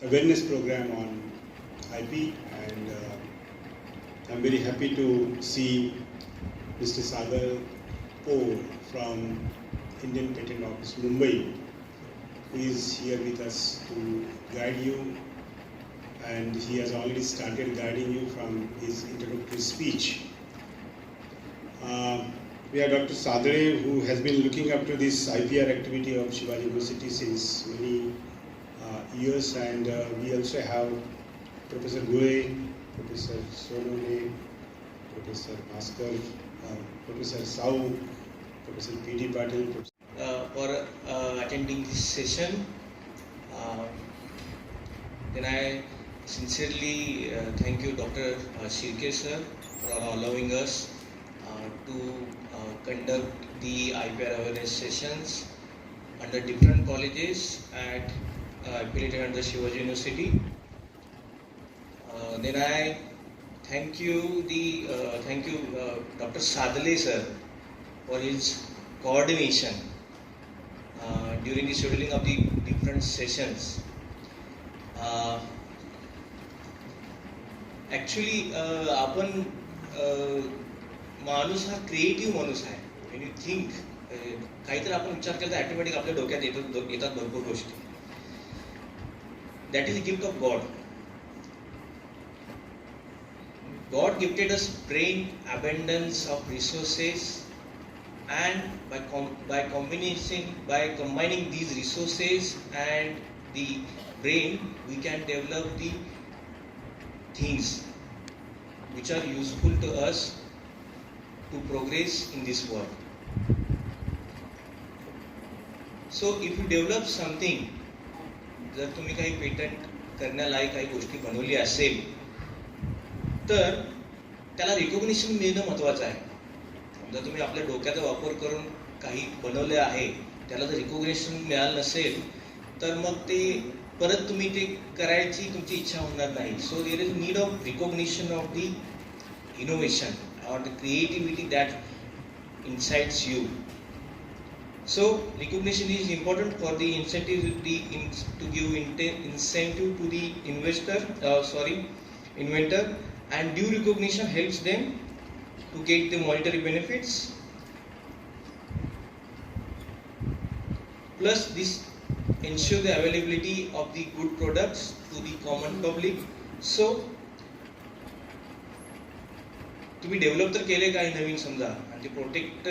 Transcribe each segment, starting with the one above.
awareness program on IP, and I'm very happy to see Mr. Sagar Kaur from Indian Patent Office, Mumbai, who is here with us to guide you, and he has already started guiding you from his introductory speech. We have Dr. Sadre, who has been looking up to this IPR activity of Shivaji University since many years, and we also have Professor Goe, Professor Sonone, Professor Bhaskar, Professor Sau, Professor P.D. Patil. For attending this session. Then I sincerely thank you, Dr. Shirke sir, for allowing us to conduct the IPR awareness sessions under different colleges at affiliated under Shivaji University. Then I thank you Dr. Sadale sir for his coordination during the scheduling of the different sessions. Actually आपण माणूस हा creative माणूस आहे. When you think काहीतरी आपण विचार केला तर ऑटोमॅटिक आपल्या डोक्यात येतात भरपूर गोष्टी. That is a gift of God. God gifted us brain, abundance of resources, and by combining these resources and the brain, we can develop the things which are useful to us to progress in this world. So if you develop something, जर तुम्ही काही patent करण्यालायक काही गोष्टी बनवली असेल तर त्याला recognition मिळणं महत्त्वाचं आहे. जर तुम्ही आपल्या डोक्याचा वापर करून काही बनवले आहे, त्याला जर रिकॉग्निशन मिळालं नसेल तर मग ते परत तुम्ही ते करायची तुमची इच्छा होणार नाही. So there is need of recognition of the innovation or the creativity that incites you. So recognition is important for the incentive to give incentive to the inventor, and due recognition helps them to get the monetary benefits. Plus this ensure the availability of the good products to the common public. So तुम्ही develop तर केले काही नवीन समजा आणि ते protect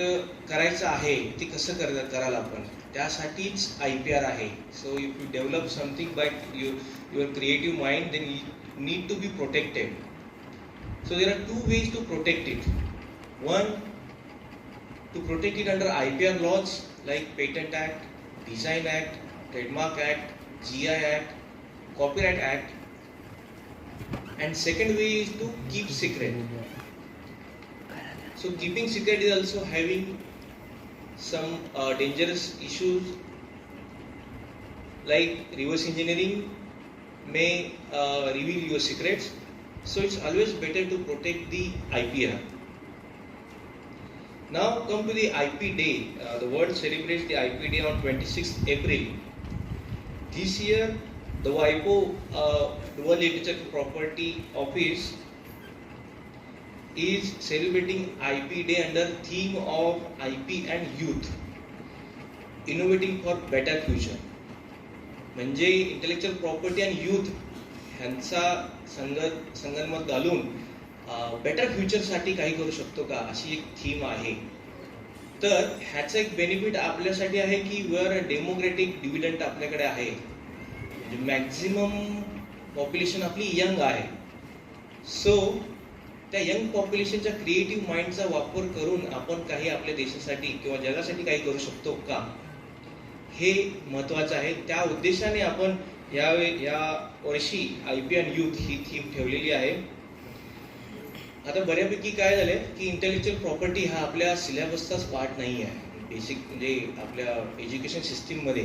करायचं आहे, ते कसं कराल आपण, त्यासाठीच IPR आहे. So if you develop something by your creative mind then you need to be protected. So there are two ways to protect it. One, to protect it under IPR laws like patent act, design act, trademark act, GI act, copyright act. And second way is to keep secret. So keeping secret is also having some dangerous issues like reverse engineering may reveal your secrets. So it's always better to protect the IPR. Now come to the IP Day. The world celebrates the IP Day on 26th April. This year the WIPO World Intellectual Property Office is celebrating IP Day under theme of IP and youth, innovating for better future. म्हणजे intellectual property आणि youth ह्यांचा संगनमत घालून better फ्युचरसाठी काही करू शकतो का, अशी एक थीम आहे. तर ह्याचं एक बेनिफिट आपल्यासाठी आहे की वर डेमोक्रेटिक डिव्हिडंट आपल्याकडे आहे. म्हणजे मॅक्झिमम पॉप्युलेशन आपली यंग आहे. सो त्या यंग पॉप्युलेशनच्या क्रिएटिव्ह माइंडचा वापर करून आपण काही आपल्या देशासाठी किंवा जगासाठी काही करू शकतो का, हे महत्त्वाचं आहे. त्या उद्देशाने आपण या वर्षी IP आणि यूथ ही थीम ठेवलेली आहे. आता बऱ्यापैकी काय झालंय की इंटेलेक्च्युअल प्रॉपर्टी हा आपल्या सिलेबसचाच पार्ट नाही आहे. बेसिक म्हणजे आपल्या एज्युकेशन सिस्टीममध्ये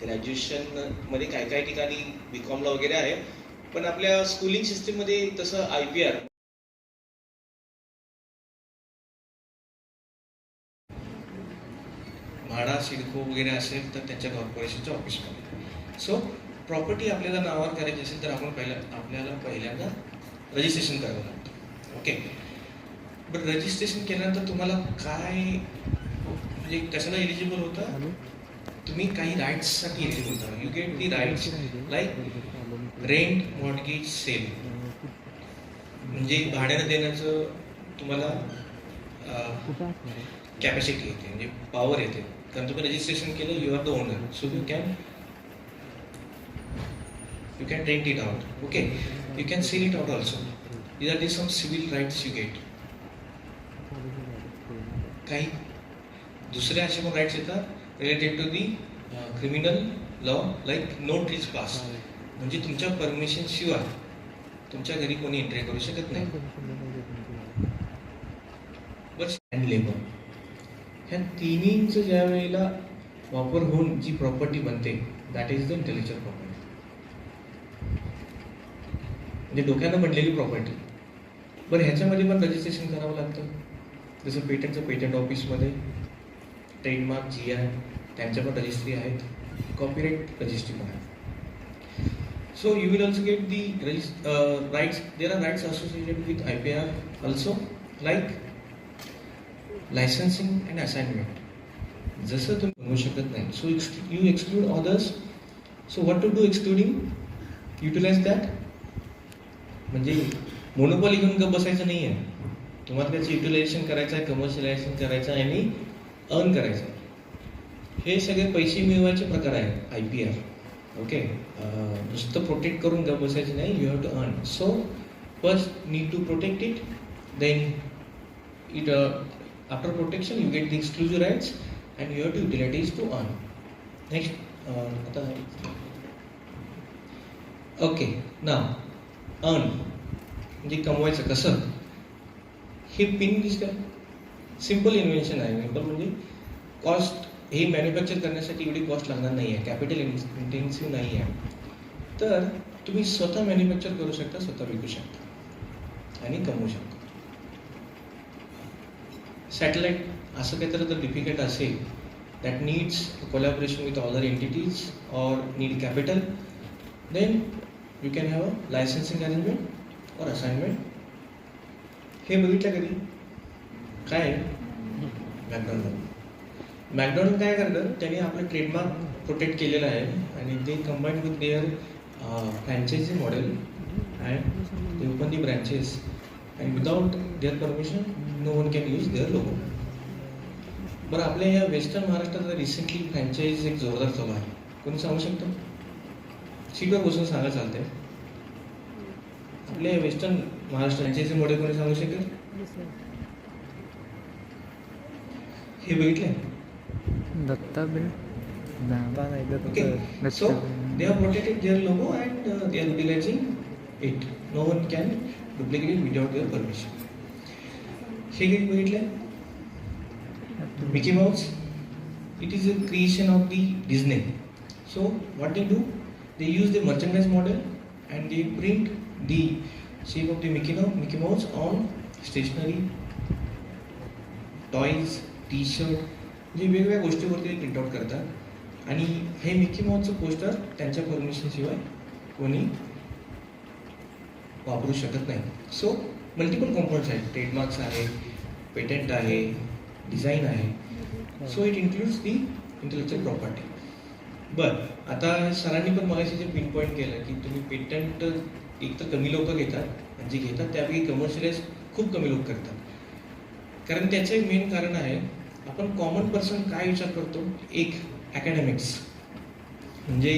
ग्रॅज्युएशन मध्ये काय ठिकाणी BComला वगैरे आहे, पण आपल्या स्कूलिंग सिस्टीममध्ये तसं IPR म्हाडा सिडको वगैरे असेल तर त्यांच्या कॉर्पोरेशनच्या ऑफिसमध्ये. सो प्रॉपर्टी आपल्याला नावावर करायची असेल तर आपल्याला पहिल्यांदा रजिस्ट्रेशन करावं लागतं. ओके, बट रजिस्ट्रेशन केल्यानंतर तुम्हाला काय म्हणजे कशाला एलिजिबल होता, तुम्ही काही राईट्ससाठी एलिजिबल होता. You get the rights like rent, mortgage, sale. म्हणजे भाड्यानं देण्याचं तुम्हाला कॅपॅसिटी येते, म्हणजे पॉवर येते. कारण तुम्ही रजिस्ट्रेशन केलं, you are the owner, so you can rent it out. Okay, you can sell it out also. These are the some civil rights you get. काही दुसरे असे पण राईट्स येतात related to the criminal law, like no trespass. म्हणजे तुमच्या permission शिवाय तुमच्या घरी कोणी एंट्री करू शकत नाही. बट अँड लेबर ह्या तिन्हींचं ज्या वेळेला वापर होऊन जी प्रॉपर्टी बनते, that is the intellectual property. म्हणजे डोक्यानं बनलेली प्रॉपर्टी. बरं, ह्याच्यामध्ये पण रजिस्ट्रेशन करावं लागतं. जसं पेटंटचं पेटंट ऑफिसमध्ये, ट्रेडमार्क, GI त्यांच्या पण रजिस्ट्री आहेत, कॉपीराईट रजिस्ट्री पण आहे. So you will also get the rights. There are rights associated with IPR also, like licensing and assignment. जसं तुम्ही बनवू शकत नाही, so you exclude others. So what to do excluding? Utilize that. म्हणजे monopoly घेऊन गप बसायचं नाही आहे. तुम्हाला त्याचं युटिलायझेशन करायचं आहे, कमर्शियलायझेशन करायचं आहे आणि अर्न करायचं आहे. हे सगळे पैसे मिळवायचे प्रकार आहेत IPR. ओके, नुसतं प्रोटेक्ट करून गप बसायचं नाही, you have to earn. So first need to protect it, then it after protection you get the exclusive rights and you have to utilize to earn. Next आता ओके नाव अर्न म्हणजे कमवायचं कसं. हे pin दिसतं, simple invention आहे. Simple म्हणजे cost, हे manufacture करण्यासाठी एवढी कॉस्ट लागणार नाही आहे, कॅपिटल इंटेन्सिव्ह नाही आहे. तर तुम्ही स्वतः मॅन्युफॅक्चर करू शकता, स्वतः विकू शकता आणि कमवू शकता. सॅटेलाइट असं काहीतरी जर डिफिकल्ट असेल that needs collaboration with other entities or need capital, then you can have a licensing arrangement or assignment. हे बघितलं कधी काय मॅकडॉनल्ड काय करतं, त्याने आपलं ट्रेडमार्क प्रोटेक्ट केलेलं आहे आणि ते combined with their franchise model and they open the branches and without their permission no one can use their logo. बरं, आपल्या ह्या वेस्टर्न महाराष्ट्रात रिसेंटली फ्रँचायझी एक जोरदार चालू आहे. कोणी सांगू शकतो? सीटवर बसून सांगा चालतंय. आपल्या वेस्टर्न महाराष्ट्र फ्रँचायझी मॉडेल कोणी सांगू शकेल? हे बघितलंय? दत्ता बिल okay, so they are protected their logo and they are utilizing it. No one can duplicate it without their permission. हे काही बघितलंय? Mickey Mouse, it is a creation of the Disney. So what they do, they use the merchandise model and they print the shape of the Mickey Mouse on stationery, toys, T-shirt, म्हणजे वेगवेगळ्या गोष्टीवरती print out करतात आणि हे Mickey माऊसचं poster त्यांच्या permission शिवाय कोणी वापरू शकत नाही. सो मल्टिपल कॉम्पोनंट्स आहेत, ट्रेडमार्क्स आहे, पेटंट आहे, डिझाईन आहे. So it includes the intellectual property. बरं, आता सरांनी पण मगाशी जे पिन पॉईंट केलं की तुम्ही पेटंट एक तर कमी लोक घेतात, जे घेतात त्यापैकी कमर्शियलाइज खूप कमी लोक करतात. कारण त्याचं एक मेन कारण आहे, आपण कॉमन पर्सन काय विचार करतो, एक अकॅडमिक्स म्हणजे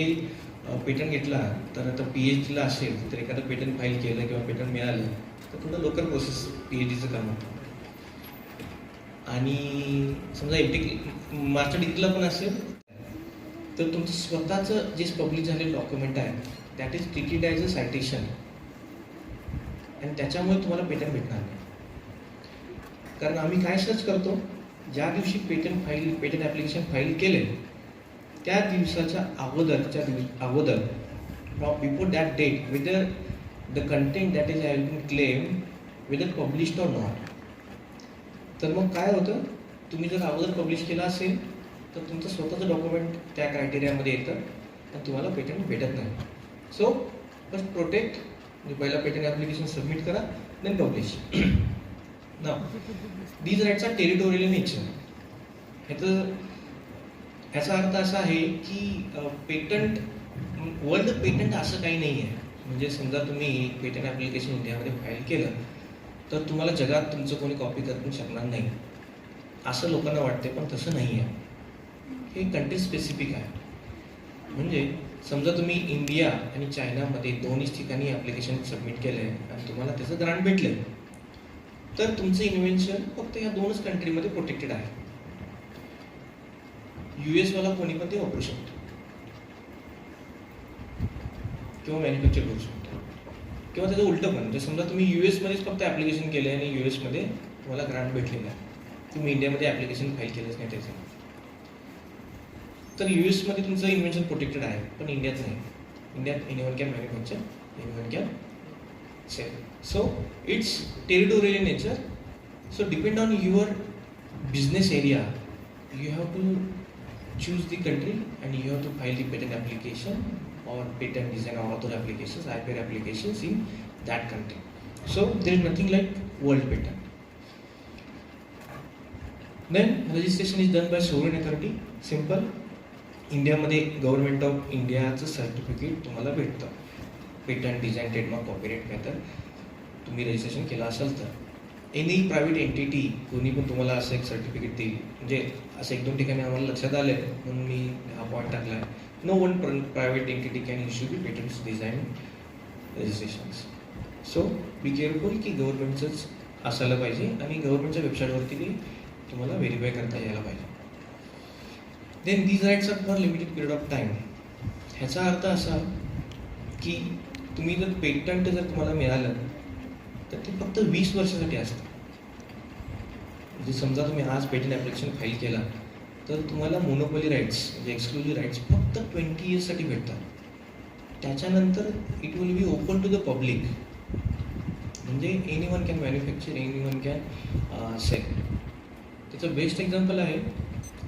पेटंट घेतला तर आता PhD ला असेल तर एखादं पेटंट फाईल केलं किंवा पेटंट मिळालं तर थोडं लोकल प्रोसेस PhDचं काम होतं. आणि समजा MTech मास्टर डिग्रीला पण असेल तर तुमचं स्वतःचं जे पब्लिश झालेलं डॉक्युमेंट आहे that is treated as a citation आणि त्याच्यामुळे तुम्हाला पेटंट भेटणार नाही. कारण आम्ही काय सर्च करतो, ज्या दिवशी पेटंट ॲप्लिकेशन फाईल केले त्या दिवसाच्या अगोदर before that date whether the content that is have been claim whether published or not. तर मग काय होतं, तुम्ही जर अगोदर पब्लिश केला असेल तर तुमचं स्वतःचं डॉक्युमेंट त्या क्रायटेरियामध्ये येतं आणि तुम्हाला पेटंट भेटत नाही. सो फर्स्ट प्रोटेक्ट, म्हणजे पहिला पेटंट ॲप्लिकेशन सबमिट करा, then publish. Now these rights are territorial nature. ह्याचा अर्थ असा आहे की पेटंट, वर्ल्ड पेटंट असं काही नाही आहे. म्हणजे समजा तुम्ही पेटंट ॲप्लिकेशन इंडियामध्ये फाईल केलं तर तुम्हाला जगात तुमचं कोणी कॉपी करू शकणार नाही असं लोकांना वाटते, पण तसं नाही आहे. हे कंट्री स्पेसिफिक आहे. म्हणजे समजा तुम्ही इंडिया आणि चायनामध्ये दोन्हीच ठिकाणी ॲप्लिकेशन सबमिट केलं आहे आणि तुम्हाला त्याचं ग्रांट भेटलं आहे, तर तुमचं इन्व्हेन्शन फक्त ह्या दोनच कंट्रीमध्ये प्रोटेक्टेड आहे. US वाला कोणी पण ते वापरू शकतो किंवा मॅन्युफॅक्चर करू शकतो, किंवा त्याचं उलटं पण. म्हणजे समजा तुम्ही US मध्येच फक्त ॲप्लिकेशन केलं आहे आणि US मध्ये तुम्हाला ग्रांट भेटलेला आहे, तुम्ही इंडियामध्ये ॲप्लिकेशन फाईल केलंच नाही त्याचं, तर US मध्ये तुमचं इन्व्हेन्शन प्रोटेक्टेड आहे, पण इंडियात नाही. इंडियात anyone can manufacture, anyone can sell. So it's territorial in nature. So depend on your business area, you have to choose the country and you have to file the patent application or patent design or other applications, IPR applications in that country. So there is nothing like world patent. Then registration is done by sovereign authority. Simple. इंडियामध्ये government of इंडियाचं certificate तुम्हाला भेटतं. Patent, design, trademark, copyright काय तर तुम्ही registration केलं असेल तर. एनी प्रायव्हेट एंटिटी कोणी पण तुम्हाला असं एक सर्टिफिकेट देईल. म्हणजे असं 1-2 ठिकाणी आम्हाला लक्षात आलं आहे म्हणून मी हा पॉईंट टाकला आहे. No one private entity can issue the patents, design, registrations. So be careful की गव्हर्नमेंटचंच असायला पाहिजे आणि गव्हर्नमेंटच्या वेबसाईटवरती ते तुम्हाला व्हेरीफाय करता यायला पाहिजे. Then these rights are for limited period of time. ह्याचा अर्थ असा की तुम्ही जर पेटंट जर तुम्हाला मिळालं तर ते फक्त 20 वर्षासाठी असतं. म्हणजे समजा तुम्ही आज पेटंट ॲप्लिकेशन फाईल केला तर तुम्हाला मोनोपोली राईट्स म्हणजे एक्सक्लुझिव्ह राईट्स फक्त 20 इयर्ससाठी भेटतात. त्याच्यानंतर it will be open to the public. म्हणजे anyone can manufacture, anyone can sell. त्याचं बेस्ट एक्झाम्पल आहे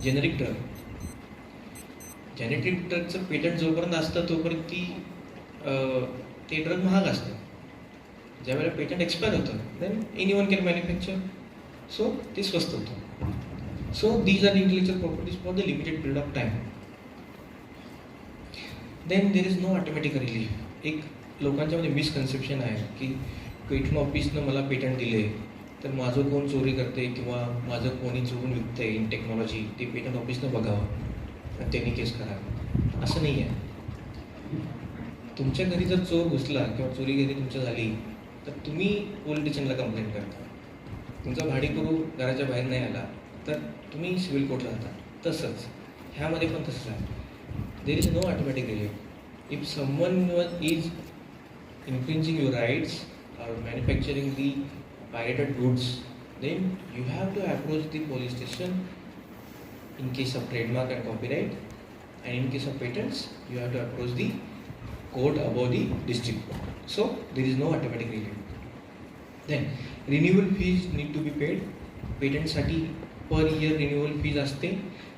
जेनेरिक ड्रग. जेनेरिक ड्रगचं पेटंट जोपर्यंत असतं तोपर्यंत ते ड्रग महाग असतं. ज्यावेळेला पेटंट एक्सपायर होतं then anyone can manufacture, so ते स्वस्त होतं. So these are intellectual properties for the limited period of time. Then there is no automatic relief. एक लोकांच्यामध्ये मिसकन्सेप्शन आहे की पेटंट ऑफिसनं मला पेटंट दिले तर माझं कोण चोरी करते किंवा माझं कोणी चोरून विकते इन टेक्नॉलॉजी ते पेटंट ऑफिसनं बघावं आणि त्यांनी केस करावं. असं नाही आहे. तुमच्या घरी जर चोर घुसला किंवा चोरी घरी तुमच्या झाली तर तुम्ही पोलीस स्टेशनला कंप्लेंट करता. तुमचा भाडेकरू घराच्या बाहेर नाही आला तर तुम्ही सिव्हिल कोर्टला जाता. तसंच ह्यामध्ये पण तसंच आहे. There is no automatic relief. If someone is infringing your rights or manufacturing the pirated goods, then you have to approach the police station in case of trademark and copyright, and in case of patents you have to approach the court above the district court. So there is no automatic relief. Then renewal fees need to be paid. Patent साठी per year renewal fees असते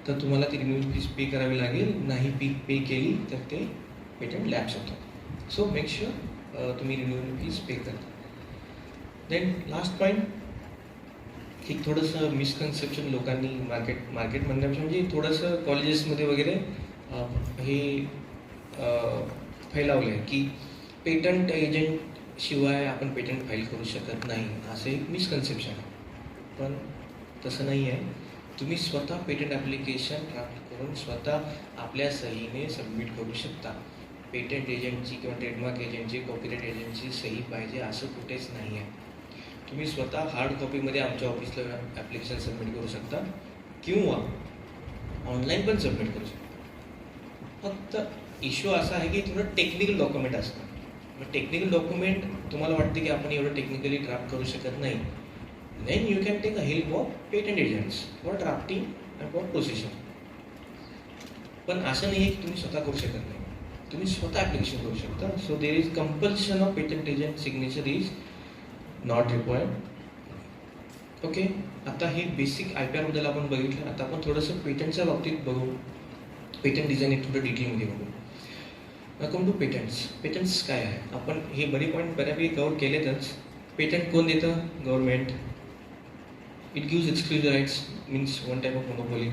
तर तुम्हाला ती renewal fees पे करावी लागेल. नाही पे केली तर ते पेटंट लॅप्स होतं. सो मेक शुअर तुम्ही रिन्युअल फीज पे करता. देन लास्ट पॉईंट, एक थोडंसं मिसकन्सेप्शन लोकांनी मार्केट म्हणण्यापेक्षा म्हणजे थोडंसं कॉलेजेसमध्ये वगैरे हे फैलावलं आहे की पेटंट एजंट शिवाय आपण पेटंट फाईल करू शकत नाही, असं एक मिसकन्सेप्शन आहे. पण तसं नाही आहे. तुम्ही स्वतः पेटंट ॲप्लिकेशन ड्राफ्ट करून स्वतः आपल्या सहीने सबमिट करू शकता. पेटंट एजंटची किंवा ट्रेडमार्क एजंटची, कॉपीराईट एजंटची सही पाहिजे असं कुठेच नाही आहे. तुम्ही स्वतः हार्ड कॉपीमध्ये आमच्या ऑफिसला ॲप्लिकेशन सबमिट करू शकता किंवा ऑनलाईन पण सबमिट करू शकता. फक्त इश्यू असा आहे की थोडं टेक्निकल डॉक्युमेंट असतं. मग टेक्निकल डॉक्युमेंट तुम्हाला वाटते की आपण एवढं टेक्निकली ड्राफ्ट करू शकत नाही, then you can take a help of patent agents for drafting and for procession. पण असं नाही आहे की तुम्ही स्वतः करू शकत नाही. तुम्ही स्वतः ॲप्लिकेशन करू शकता. So there is compulsion of patent agent signature is not required. Okay, आता हे बेसिक IPR बद्दल आपण बघितलं. आता आपण थोडंसं पेटंटच्या बाबतीत बघू. पेटंट डिझाईन एक थोडं डिटेलमध्ये बघू. Come to patents. पेटंट्स काय आहे? आपण हे बरे पॉईंट बऱ्यापैकी कव्हर केलेतच. पेटंट कोण देतं? Government. It gives exclusive rights, means one type of monopoly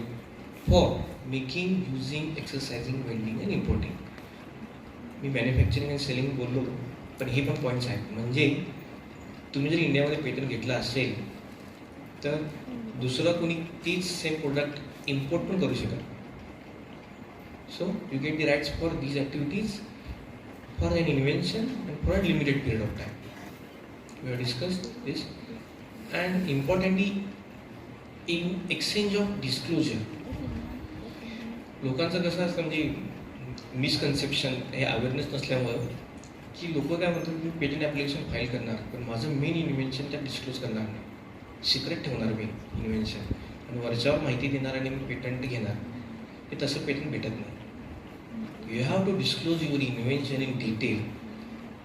for making, using, exercising, welding and importing. मी मॅन्युफॅक्चरिंग अँड सेलिंग बोललो, पण हे पण पॉईंट्स आहेत. म्हणजे तुम्ही जर इंडियामध्ये पेटंट घेतला असेल तर दुसरं कोणी तीच सेम प्रोडक्ट इम्पोर्ट पण करू शकेल. So you get the rights for these activities for an invention and for a limited period of time. We have discussed this. And importantly, in exchange of disclosure. लोकांचं कसं असतं म्हणजे misconception हे awareness नसल्यामुळं की लोक काय म्हणतात मी पेटंट ॲप्लिकेशन फाईल करणार पण माझं मेन इन्व्हेन्शन त्यात डिस्क्लोज करणार नाही, सिक्रेट ठेवणार मी इन्व्हेन्शन आणि वरच्यावर माहिती देणार आणि मी पेटंट घेणार. हे तसं पेटंट भेटत नाही. You have to disclose your invention in detail.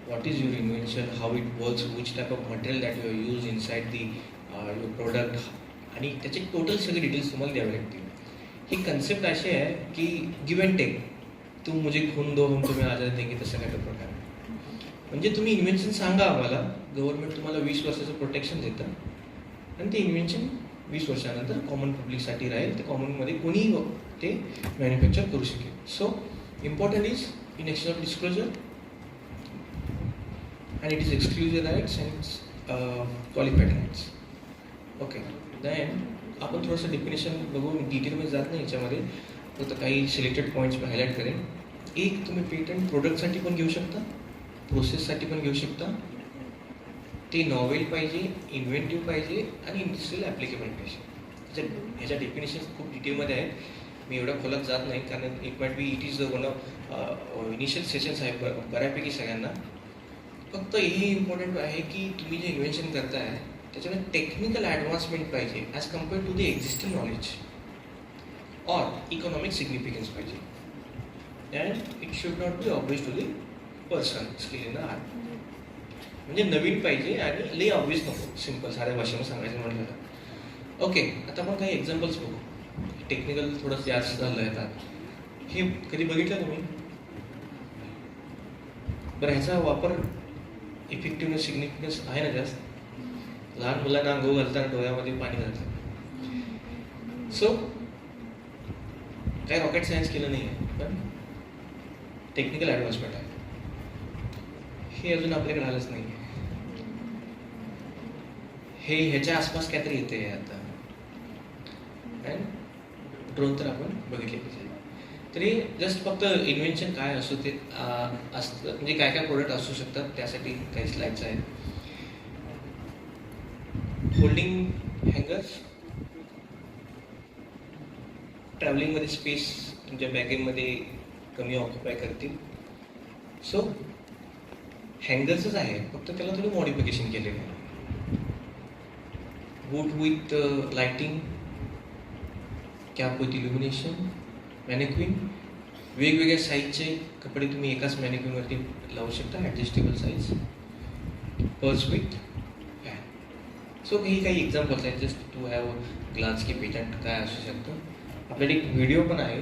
What is your invention, how it works, which type of material that you have used inside the your product आणि त्याचे टोटल सगळे डिटेल्स तुम्हाला द्यावे लागतील. ही कन्सेप्ट अशी आहे की गिव्ह अँड टेक. तुम मुझे खून दो हम तुम्हें आजाद देंगे, तसं काय प्रकार. म्हणजे तुम्ही इन्व्हेन्शन सांगा आम्हाला, गव्हर्नमेंट तुम्हाला 20 वर्षाचं प्रोटेक्शन देतं आणि ते इन्व्हेन्शन 20 वर्षानंतर कॉमन पब्लिकसाठी राहील. ते कॉमनमध्ये कोणीही ते मॅन्युफॅक्चर करू शकेल. So important is in exchange of disclosure and it is exclusive rights and qualified rights. Okay, then आपण थोडंसं डेफिनेशन बघू, डिटेलमध्ये जात नाही याच्यामध्ये, फक्त काही सिलेक्टेड पॉईंट्स मी हायलाईट करेन. एक, तुम्ही पेटंट प्रोडक्टसाठी पण घेऊ शकता, प्रोसेससाठी पण घेऊ शकता. ते नॉवेल पाहिजे, इन्व्हेंटिव्ह पाहिजे आणि इंडस्ट्रियल ॲप्लिकेबल पाहिजे. ह्याच्या डेफिनेशन खूप डिटेलमध्ये आहेत. मी एवढ्या खोलात जात नाही कारण it might be it is one of initial sessions आहे बऱ्यापैकी सगळ्यांना. फक्त हे इम्पॉर्टंट आहे की तुम्ही जे इन्व्हेन्शन करताय त्याच्यामध्ये टेक्निकल ॲडव्हान्समेंट पाहिजे as compared to the existing knowledge or economic significance पाहिजे. And it should not be obvious to the person skill in the art. म्हणजे नवीन पाहिजे आणि लई ऑब्वियस नको, सिम्पल साध्या भाषेमध्ये सांगायचं म्हटलं तर. ओके, आता आपण काही एक्झाम्पल्स बघू. टेक्निकल थोडंसं जास्त झालं आहे आता. हे कधी बघितलं तुम्ही? बरं, ह्याचा वापर इफेक्टिव्हनेस सिग्निफिकन्स आहे ना जास्त? लहान मुलांना अंघोळ घालताना डोळ्यामध्ये पाणी घालतात. सो काही रॉकेट सायन्स केलं नाही आहे, पण टेक्निकल ॲडव्हान्समेंट आहे. हे अजून आपल्याकडे आलंच नाही आहे. हे ह्याच्या आसपास काहीतरी येते आता. ड्रोन तर आपण बघितले पाहिजे. तरी जस्ट फक्त इन्व्हेन्शन काय असो ते असतं, म्हणजे काय काय प्रोडक्ट असू शकतात त्यासाठी काही स्लाइड्स आहेत. होल्डिंग हँगर्स, ट्रॅव्हलिंगमध्ये स्पेस तुमच्या बॅगेमध्ये कमी ऑक्युपाय करतील. सो हँगर्सच आहे, फक्त त्याला थोडं मॉडिफिकेशन केलेलं आहे. Wood with lighting, cap with illumination, mannequin. वेगवेगळ्या साईजचे कपडे तुम्ही एकाच मॅनेक्विनवरती लावू शकता, adjustable size. Purse with fan. So हे काही एक्झाम्पल्स आहेत जस्ट टू हॅव ग्लान्स की पेटंट काय असू शकतं. आपल्याकडे एक व्हिडिओ पण आहे.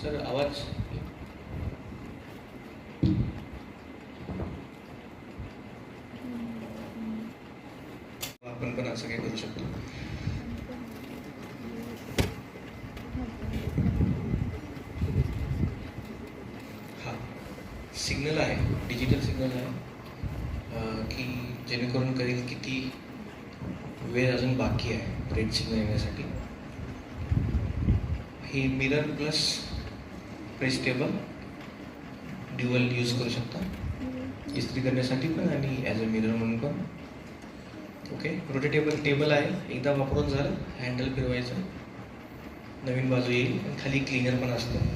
सर आवाज आपण पण असं काय करू शकतो. हा सिग्नल आहे, डिजिटल सिग्नल आहे की जेणेकरून करेल किती वेळ अजून बाकी आहे रेड सिग्नल येण्यासाठी. हे mirror plus press table dual use करू शकता, इस्त्री करण्यासाठी पण आणि ॲज अ मिरर म्हणून पण. ओके, रोटेटेबल टेबल आहे, एकदा वापरून झालं हँडल फिरवायचं, नवीन बाजू येईल आणि खाली क्लीनर पण असतं.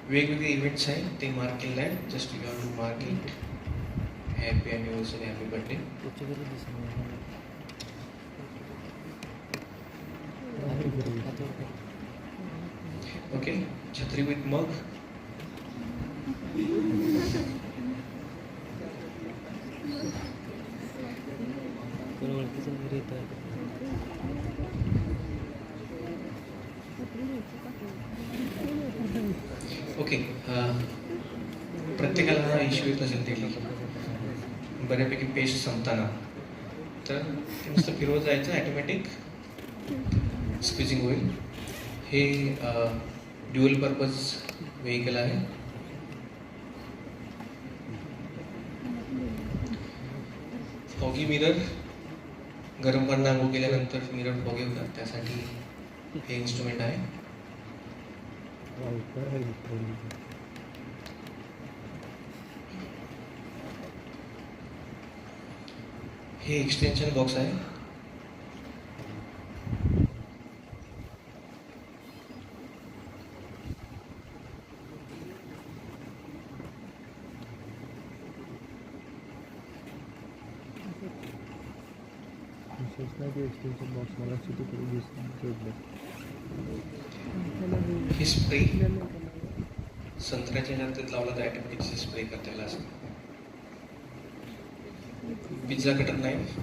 वेगवेगळे इव्हेंट्स आहेत ते मार्क केलेले आहेत. Just you have to mark it. Happy anniversary, happy birthday. Okay, छत्री विथ मग. प्रत्येकाला हा इश्यू येत असेल डेली बऱ्यापैकी पेस्ट संपताना, तर ते नुसतं फिरवत जायचं, ॲटोमॅटिक स्क्विझिंग होईल. हे ड्युअल पर्पज व्हेकल आहे. फॉगी मिरर, गरम पाण्याने आंघोळ केल्यानंतर मिरर फॉगी होतात, त्यासाठी हे इन्स्ट्रुमेंट आहे. हे एक्सटेन्शन बॉक्स आहे. एक्सटेन्शन बॉक्स मला हे स्प्रे संत्र्याच्या ह्याच्यात लावला तर ॲटोमॅटिक स्प्रे करता येईल असं. Pizza cutter knife,